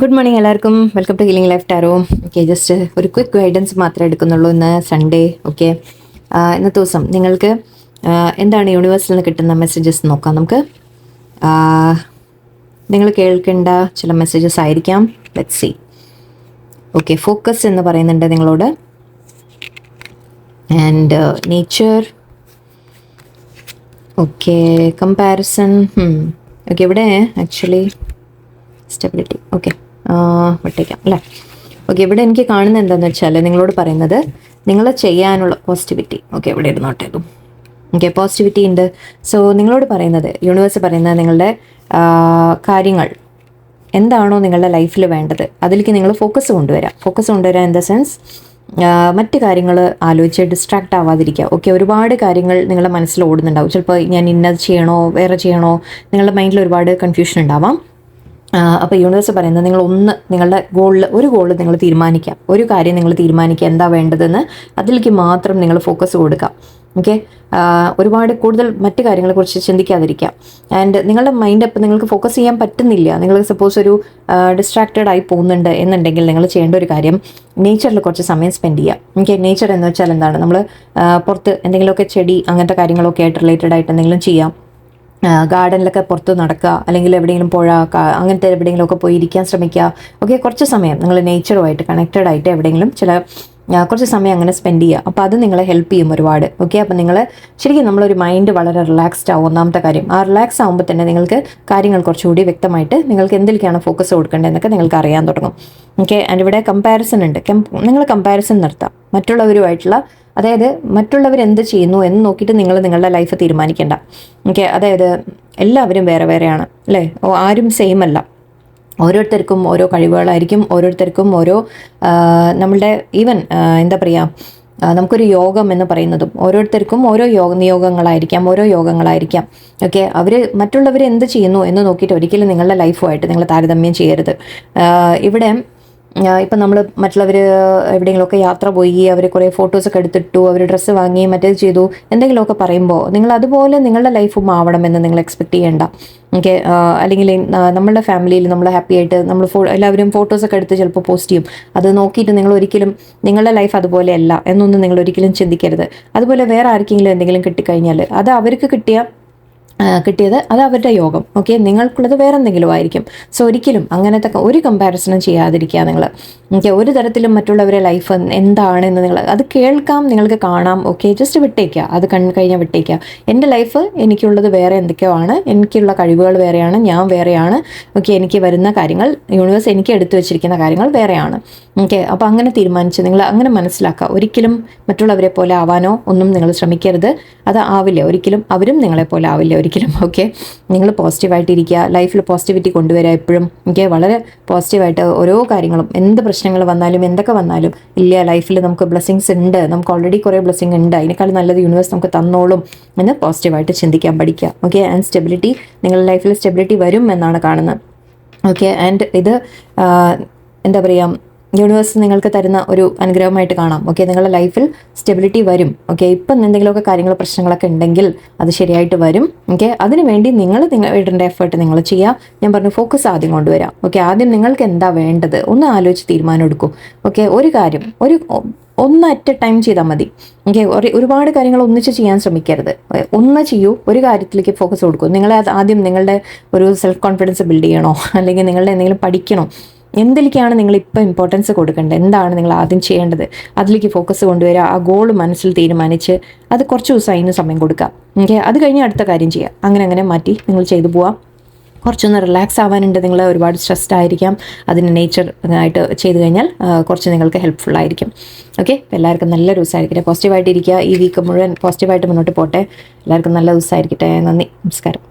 Good morning എല്ലാവർക്കും. Welcome to healing life tarot. Okay, just ഒരു quick guidance മാത്രമേ എടുക്കുന്നുള്ളൂ. ഇന്ന് സൺഡേ. ഓക്കെ, ഇന്നത്തെ ദിവസം നിങ്ങൾക്ക് എന്താണ് യൂണിവേഴ്സിൽ നിന്ന് കിട്ടുന്ന മെസ്സേജസ് നോക്കാം നമുക്ക്. നിങ്ങൾ കേൾക്കേണ്ട ചില മെസ്സേജസ് ആയിരിക്കാം. Let's see. ഓക്കെ, ഫോക്കസ് എന്ന് പറയുന്നുണ്ട് നിങ്ങളോട്. And nature. Okay, comparison. Okay, ഇവിടെ ആക്ച്വലി സ്റ്റെബിലിറ്റി. ഓക്കെ, വിട്ടേക്കാം അല്ലേ. ഓക്കെ, ഇവിടെ എനിക്ക് കാണുന്നത് എന്താണെന്ന് വെച്ചാൽ നിങ്ങളോട് പറയുന്നത് നിങ്ങൾ ചെയ്യാനുള്ള പോസിറ്റിവിറ്റി. ഓക്കെ, ഇവിടെ ഇരുന്നോട്ടെ ഇതും. ഓക്കെ, പോസിറ്റിവിറ്റി ഉണ്ട്. സോ നിങ്ങളോട് പറയുന്നത്, യൂണിവേഴ്സ് പറയുന്നത്, നിങ്ങളുടെ കാര്യങ്ങൾ എന്താണോ നിങ്ങളുടെ ലൈഫിൽ വേണ്ടത് അതിലേക്ക് നിങ്ങൾ ഫോക്കസ് കൊണ്ടുവരാം ഇൻ ദ സെൻസ് മറ്റ് കാര്യങ്ങൾ ആലോചിച്ച് ഡിസ്ട്രാക്റ്റ് ആവാതിരിക്കുക. ഓക്കെ, ഒരുപാട് കാര്യങ്ങൾ നിങ്ങളുടെ മനസ്സിൽ ഓടുന്നുണ്ടാവും. ചിലപ്പോൾ ഞാൻ ഇന്നത് ചെയ്യണോ വേറെ ചെയ്യണോ, നിങ്ങളുടെ മൈൻഡിൽ ഒരുപാട് കൺഫ്യൂഷൻ ഉണ്ടാവാം. അപ്പോൾ യൂണിവേഴ്സ് പറയുന്നത് നിങ്ങളുടെ ഒരു ഗോൾ നിങ്ങൾ തീരുമാനിക്കുക, ഒരു കാര്യം നിങ്ങൾ തീരുമാനിക്കുക എന്താ വേണ്ടതെന്ന്, അതിലേക്ക് മാത്രം നിങ്ങൾ ഫോക്കസ് കൊടുക്കുക. ഓക്കെ, ഒരുപാട് കൂടുതൽ മറ്റു കാര്യങ്ങളെക്കുറിച്ച് ചിന്തിക്കാതിരിക്കുക. ആൻഡ് നിങ്ങളുടെ മൈൻഡ് അപ്പോൾ നിങ്ങൾക്ക് ഫോക്കസ് ചെയ്യാൻ പറ്റുന്നില്ല, നിങ്ങൾ സപ്പോസ് ഒരു ഡിസ്ട്രാക്റ്റഡ് ആയി പോകുന്നുണ്ട് എന്നുണ്ടെങ്കിൽ നിങ്ങൾ ചെയ്യേണ്ട ഒരു കാര്യം നേച്ചറിൽ കുറച്ച് സമയം സ്പെൻഡ് ചെയ്യുക. ഓക്കെ, നേച്ചർ എന്ന് വെച്ചാൽ എന്താണ്, നമ്മൾ പുറത്ത് എന്തെങ്കിലുമൊക്കെ ചെടി അങ്ങനത്തെ കാര്യങ്ങളൊക്കെ ആയിട്ട് റിലേറ്റഡ് ആയിട്ട് എന്തെങ്കിലും ചെയ്യാം. ഗാർഡനിലൊക്കെ പുറത്ത് നടക്കുക, അല്ലെങ്കിൽ എവിടെയെങ്കിലും പുഴ അങ്ങനത്തെ എവിടെയെങ്കിലുമൊക്കെ പോയി ഇരിക്കാൻ ശ്രമിക്കുക. ഓക്കെ, കുറച്ച് സമയം നിങ്ങൾ നേച്ചറുമായിട്ട് കണക്റ്റഡ് ആയിട്ട് എവിടെയെങ്കിലും കുറച്ച് സമയം അങ്ങനെ സ്പെൻഡ് ചെയ്യുക. അപ്പോൾ അത് നിങ്ങളെ ഹെൽപ്പ് ചെയ്യും ഒരുപാട്. ഓക്കെ, അപ്പോൾ നിങ്ങൾ ശരിക്കും നമ്മളൊരു മൈൻഡ് വളരെ റിലാക്സ്ഡ് ആവും. ഒന്നാമത്തെ കാര്യം, ആ റിലാക്സ് ആകുമ്പോൾ തന്നെ നിങ്ങൾക്ക് കാര്യങ്ങൾ കുറച്ചുകൂടി വ്യക്തമായിട്ട് നിങ്ങൾക്ക് എന്തിലേക്കാണ് ഫോക്കസ് കൊടുക്കേണ്ടതെന്നൊക്കെ നിങ്ങൾക്ക് അറിയാൻ തുടങ്ങും. ഓക്കെ, ആൻഡ് ഇവിടെ കമ്പാരിസൺ ഉണ്ട്. നിങ്ങൾ കമ്പാരിസൺ നിർത്താം മറ്റുള്ളവരുമായിട്ടുള്ള. അതായത് മറ്റുള്ളവർ എന്ത് ചെയ്യുന്നു എന്ന് നോക്കിയിട്ട് നിങ്ങൾ നിങ്ങളുടെ ലൈഫ് തീരുമാനിക്കേണ്ട. ഓക്കെ, അതായത് എല്ലാവരും വേറെ വേറെയാണ് അല്ലേ, ആരും സെയിം അല്ല. ഓരോരുത്തർക്കും ഓരോ കഴിവുകളായിരിക്കും, ഓരോരുത്തർക്കും ഓരോ നമ്മളുടെ ഈവൻ എന്താ പറയുക, നമുക്കൊരു യോഗം എന്ന് പറയുന്നതും ഓരോരുത്തർക്കും ഓരോ നിയോഗങ്ങളായിരിക്കാം, ഓരോ യോഗങ്ങളായിരിക്കാം. ഓക്കെ, മറ്റുള്ളവർ എന്ത് ചെയ്യുന്നു എന്ന് നോക്കിയിട്ട് ഒരിക്കലും നിങ്ങളുടെ ലൈഫുമായിട്ട് നിങ്ങൾ താരതമ്യം ചെയ്യരുത്. ഇവിടെ ഇപ്പം നമ്മൾ മറ്റുള്ളവർ എവിടെയെങ്കിലുമൊക്കെ യാത്ര പോയി അവർ കുറേ ഫോട്ടോസൊക്കെ എടുത്തിട്ടു, അവർ ഡ്രസ്സ് വാങ്ങി മറ്റേത് ചെയ്തു എന്തെങ്കിലുമൊക്കെ പറയുമ്പോൾ നിങ്ങൾ അതുപോലെ നിങ്ങളുടെ ലൈഫും ആവണമെന്ന് നിങ്ങൾ എക്സ്പെക്റ്റ് ചെയ്യേണ്ട. ഓക്കെ, അല്ലെങ്കിൽ നമ്മളുടെ ഫാമിലിയിൽ നമ്മൾ ഹാപ്പി ആയിട്ട് നമ്മൾ എല്ലാവരും ഫോട്ടോസൊക്കെ എടുത്ത് ചിലപ്പോൾ പോസ്റ്റ് ചെയ്യും. അത് നോക്കിയിട്ട് നിങ്ങൾ ഒരിക്കലും നിങ്ങളുടെ ലൈഫ് അതുപോലെയല്ല എന്നൊന്നും നിങ്ങൾ ഒരിക്കലും ചിന്തിക്കരുത്. അതുപോലെ വേറെ ആർക്കെങ്കിലും എന്തെങ്കിലും കിട്ടിക്കഴിഞ്ഞാൽ അത് അവർക്ക് കിട്ടിയത് അത് അവരുടെ യോഗം. ഓക്കെ, നിങ്ങൾക്കുള്ളത് വേറെ എന്തെങ്കിലും ആയിരിക്കും. സോ ഒരിക്കലും അങ്ങനത്തെ ഒരു കമ്പാരിസണും ചെയ്യാതിരിക്കുക നിങ്ങൾ. ഓക്കെ, ഒരു തരത്തിലും മറ്റുള്ളവരുടെ ലൈഫ് എന്താണെന്ന് നിങ്ങൾ അത് കേൾക്കാം, നിങ്ങൾക്ക് കാണാം. ഓക്കെ, ജസ്റ്റ് വിട്ടേക്കുക, അത് കഴിഞ്ഞാൽ വിട്ടേക്കുക. എൻ്റെ ലൈഫ് എനിക്കുള്ളത് വേറെ എന്തൊക്കെയോ ആണ്, എനിക്കുള്ള കഴിവുകൾ വേറെയാണ്, ഞാൻ വേറെയാണ്. ഓക്കെ, എനിക്ക് വരുന്ന കാര്യങ്ങൾ യൂണിവേഴ്സ് എനിക്ക് എടുത്തു വെച്ചിരിക്കുന്ന കാര്യങ്ങൾ വേറെയാണ്. ഓക്കെ, അപ്പോൾ അങ്ങനെ തീരുമാനിച്ച് നിങ്ങൾ അങ്ങനെ മനസ്സിലാക്കുക. ഒരിക്കലും മറ്റുള്ളവരെ പോലെ ആവാനോ ഒന്നും നിങ്ങൾ ശ്രമിക്കരുത്. അത് ആവില്ല ഒരിക്കലും, അവരും നിങ്ങളെ പോലെ ആവില്ല ഒരിക്കലും. ഓക്കെ, നിങ്ങൾ പോസിറ്റീവായിട്ടിരിക്കുക, ലൈഫിൽ പോസിറ്റിവിറ്റി കൊണ്ടുവരിക എപ്പോഴും. ഓക്കെ, വളരെ പോസിറ്റീവായിട്ട് ഓരോ കാര്യങ്ങളും, എന്ത് പ്രശ്നങ്ങൾ വന്നാലും എന്തൊക്കെ വന്നാലും ഇല്ല, ലൈഫിൽ നമുക്ക് ബ്ലെസ്സിങ്സ് ഉണ്ട്, നമുക്ക് ഓൾറെഡി കുറേ ബ്ലെസ്സിങ് ഉണ്ട്, അതിനേക്കാൾ നല്ലത് യൂണിവേഴ്സ് നമുക്ക് തന്നോളും എന്ന് പോസിറ്റീവായിട്ട് ചിന്തിക്കാൻ പഠിക്കുക. ഓക്കെ, ആൻഡ് സ്റ്റെബിലിറ്റി, നിങ്ങളുടെ ലൈഫിൽ സ്റ്റെബിലിറ്റി വരും എന്നാണ് കാണുന്നത്. ഓക്കെ, ആൻഡ് ഇത് എന്താ പറയുക, യൂണിവേഴ്സ് നിങ്ങൾക്ക് തരുന്ന ഒരു അനുഗ്രഹമായിട്ട് കാണാം. ഓക്കെ, നിങ്ങളുടെ ലൈഫിൽ സ്റ്റെബിലിറ്റി വരും. ഓക്കെ, ഇപ്പം എന്തെങ്കിലുമൊക്കെ പ്രശ്നങ്ങളൊക്കെ ഉണ്ടെങ്കിൽ അത് ശരിയായിട്ട് വരും. ഓക്കെ, അതിനുവേണ്ടി നിങ്ങൾ ഇടേണ്ട എഫേർട്ട് നിങ്ങൾ ചെയ്യുക. ഞാൻ പറഞ്ഞു ഫോക്കസ് ആദ്യം കൊണ്ടുവരാം. ഓക്കെ, ആദ്യം നിങ്ങൾക്ക് എന്താ വേണ്ടത് ഒന്ന് ആലോചിച്ച് തീരുമാനം എടുക്കും. ഓക്കെ, ഒരു കാര്യം ഒന്ന് അറ്റ് ടൈം ചെയ്താൽ മതി. ഓക്കെ, ഒരുപാട് കാര്യങ്ങൾ ഒന്നിച്ച് ചെയ്യാൻ ശ്രമിക്കരുത്. ഒന്ന് ചെയ്യൂ, ഒരു കാര്യത്തിലേക്ക് ഫോക്കസ് കൊടുക്കൂ. ആദ്യം നിങ്ങളുടെ ഒരു സെൽഫ് കോൺഫിഡൻസ് ബിൽഡ് ചെയ്യണോ, അല്ലെങ്കിൽ നിങ്ങളുടെ എന്തെങ്കിലും പഠിക്കണോ, എന്തിലേക്കാണ് നിങ്ങൾ ഇപ്പോൾ ഇമ്പോർട്ടൻസ് കൊടുക്കേണ്ടത്, എന്താണ് നിങ്ങൾ ആദ്യം ചെയ്യേണ്ടത്, അതിലേക്ക് ഫോക്കസ് കൊണ്ടുവരിക. ആ ഗോൾ മനസ്സിൽ തീരുമാനിച്ച് അത് കുറച്ച് ദിവസം അതിന് സമയം കൊടുക്കുക. ഓക്കെ, അത് കഴിഞ്ഞ് അടുത്ത കാര്യം ചെയ്യുക. അങ്ങനെ മാറ്റി നിങ്ങൾ ചെയ്തു പോവാം. കുറച്ചൊന്ന് റിലാക്സ് ആവാനുണ്ട്, നിങ്ങൾ ഒരുപാട് സ്ട്രെസ്ഡ് ആയിരിക്കാം. അതിന് നേച്ചർ ആയിട്ട് ചെയ്ത് കഴിഞ്ഞാൽ കുറച്ച് നിങ്ങൾക്ക് ഹെൽപ്ഫുൾ ആയിരിക്കും. ഓക്കെ, എല്ലാവർക്കും നല്ല ദിവസമായിരിക്കട്ടെ. പോസിറ്റീവായിട്ടിരിക്കുക. ഈ വീക്ക് മുഴുവൻ പോസിറ്റീവായിട്ട് മുന്നോട്ട് പോട്ടെ. എല്ലാവർക്കും നല്ല ദിവസമായിരിക്കട്ടെ. നന്ദി, നമസ്കാരം.